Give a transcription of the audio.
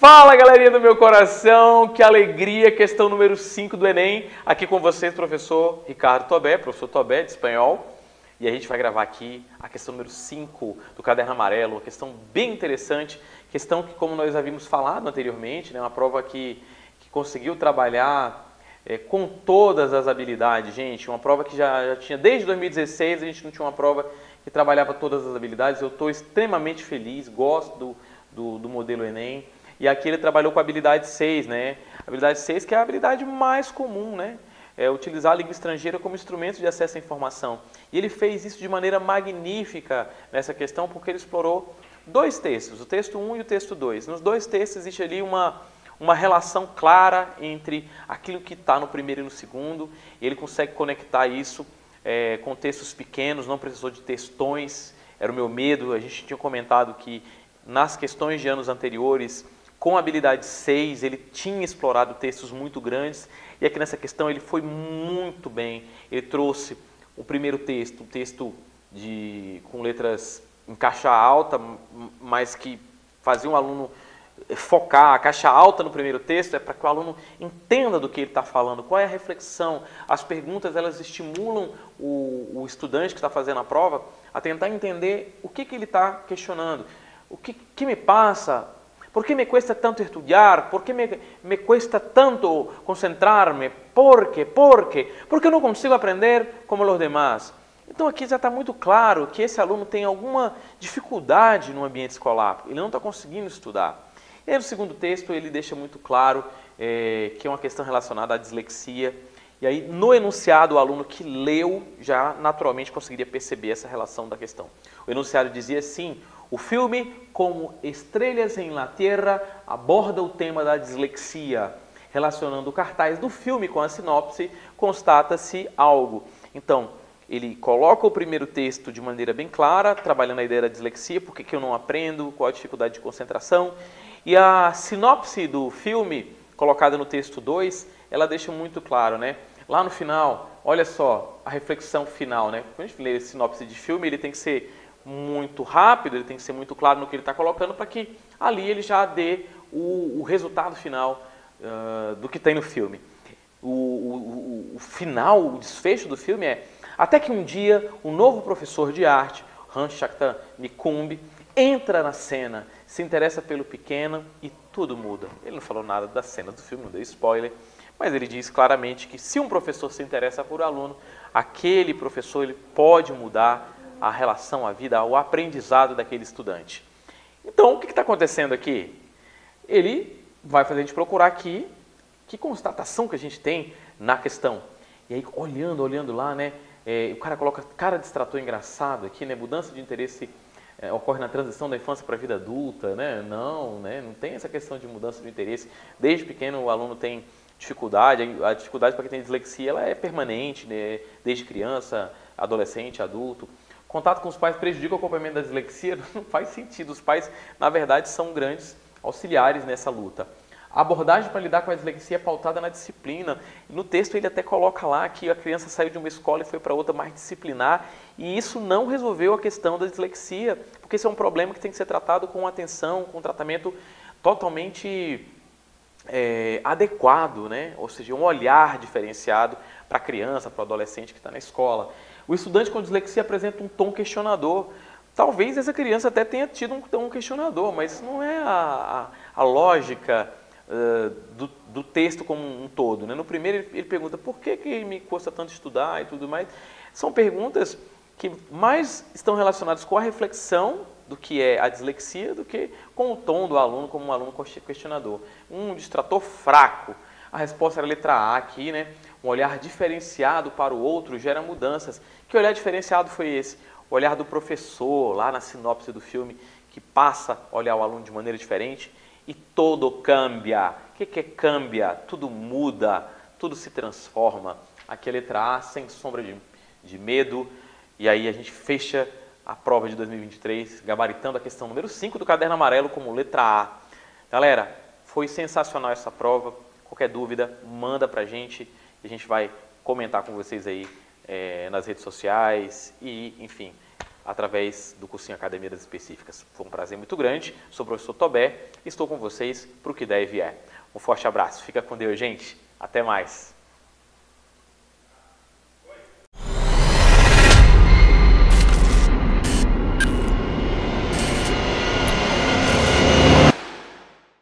Fala, galerinha do meu coração, que alegria, questão número 5 do Enem. Aqui com vocês, professor Ricardo Tobé, professor Tobé de espanhol. E a gente vai gravar aqui a questão número 5 do Caderno Amarelo, uma questão bem interessante, questão que, como nós havíamos falado anteriormente, né, uma prova que conseguiu trabalhar com todas as habilidades, gente. Uma prova que já tinha, desde 2016, a gente não tinha uma prova que trabalhava todas as habilidades. Eu estou extremamente feliz, gosto do modelo Enem. E aqui ele trabalhou com a habilidade 6, né? A habilidade 6 que é a habilidade mais comum, né? É utilizar a língua estrangeira como instrumento de acesso à informação. E ele fez isso de maneira magnífica nessa questão, porque ele explorou dois textos, o texto 1 e o texto 2. Nos dois textos existe ali uma relação clara entre aquilo que está no primeiro e no segundo. E ele consegue conectar isso com textos pequenos, não precisou de textões. Era o meu medo, a gente tinha comentado que nas questões de anos anteriores, com a habilidade 6, ele tinha explorado textos muito grandes, e aqui nessa questão ele foi muito bem. Ele trouxe o primeiro texto, um texto com letras em caixa alta, mas que fazia o aluno focar. A caixa alta no primeiro texto é para que o aluno entenda do que ele está falando, qual é a reflexão. As perguntas, elas estimulam o estudante que está fazendo a prova a tentar entender o que ele está questionando. O que me passa? ¿Por qué me cuesta tanto estudiar? ¿Por qué me cuesta tanto concentrarme? ¿Por qué? ¿Por qué? Porque eu não consigo aprender como os demás. Então aqui já está muito claro que esse aluno tem alguma dificuldade no ambiente escolar, ele não está conseguindo estudar. E aí no segundo texto ele deixa muito claro que é uma questão relacionada à dislexia. E aí no enunciado o aluno que leu já naturalmente conseguiria perceber essa relação da questão. O enunciado dizia assim: o filme, como Estrelas em la Tierra, aborda o tema da dislexia. Relacionando o cartaz do filme com a sinopse, constata-se algo. Então, ele coloca o primeiro texto de maneira bem clara, trabalhando a ideia da dislexia, por que eu não aprendo, qual a dificuldade de concentração. E a sinopse do filme, colocada no texto 2, ela deixa muito claro, né? Lá no final, olha só a reflexão final, né? Quando a gente lê a sinopse de filme, ele tem que ser muito rápido, ele tem que ser muito claro no que ele está colocando, para que ali ele já dê o resultado final do que tem no filme. O final, o desfecho do filme é: até que um dia um novo professor de arte, Hans Shakta Nikumbi, entra na cena, se interessa pelo pequeno e tudo muda. Ele não falou nada das cenas do filme, não deu spoiler, mas ele diz claramente que se um professor se interessa por aluno, aquele professor ele pode mudar a relação, a vida, o aprendizado daquele estudante. Então, o que está acontecendo aqui? Ele vai fazer a gente procurar aqui que constatação que a gente tem na questão. E aí, olhando lá, né, o cara coloca cara de distrator engraçado aqui, né, mudança de interesse ocorre na transição da infância para a vida adulta, né? Não tem essa questão de mudança de interesse. Desde pequeno o aluno tem dificuldade, a dificuldade para quem tem dislexia ela é permanente, né? Desde criança, adolescente, adulto. Contato com os pais prejudica o acompanhamento da dislexia? Não faz sentido. Os pais, na verdade, são grandes auxiliares nessa luta. A abordagem para lidar com a dislexia é pautada na disciplina. No texto ele até coloca lá que a criança saiu de uma escola e foi para outra mais disciplinar, e isso não resolveu a questão da dislexia, porque esse é um problema que tem que ser tratado com atenção, com um tratamento totalmente adequado, né? Ou seja, um olhar diferenciado para a criança, para o adolescente que está na escola. O estudante com dislexia apresenta um tom questionador. Talvez essa criança até tenha tido um tom questionador, mas isso não é a lógica do texto como um todo, né? No primeiro ele pergunta por que me custa tanto estudar e tudo mais. São perguntas que mais estão relacionadas com a reflexão do que é a dislexia do que com o tom do aluno como um aluno questionador. Um distrator fraco. A resposta era a letra A aqui, né? Um olhar diferenciado para o outro gera mudanças. Que olhar diferenciado foi esse? O olhar do professor, lá na sinopse do filme, que passa a olhar o aluno de maneira diferente. E todo cambia. O que é cambia? Tudo muda, tudo se transforma. Aqui a letra A, sem sombra de medo. E aí a gente fecha a prova de 2023, gabaritando a questão número 5 do Caderno Amarelo como letra A. Galera, foi sensacional essa prova. Qualquer dúvida, manda pra gente. A gente vai comentar com vocês aí nas redes sociais e, enfim, através do cursinho Academia das Específicas. Foi um prazer muito grande. Sou o professor Tobé e estou com vocês para o que der e vier. Um forte abraço. Fica com Deus, gente. Até mais.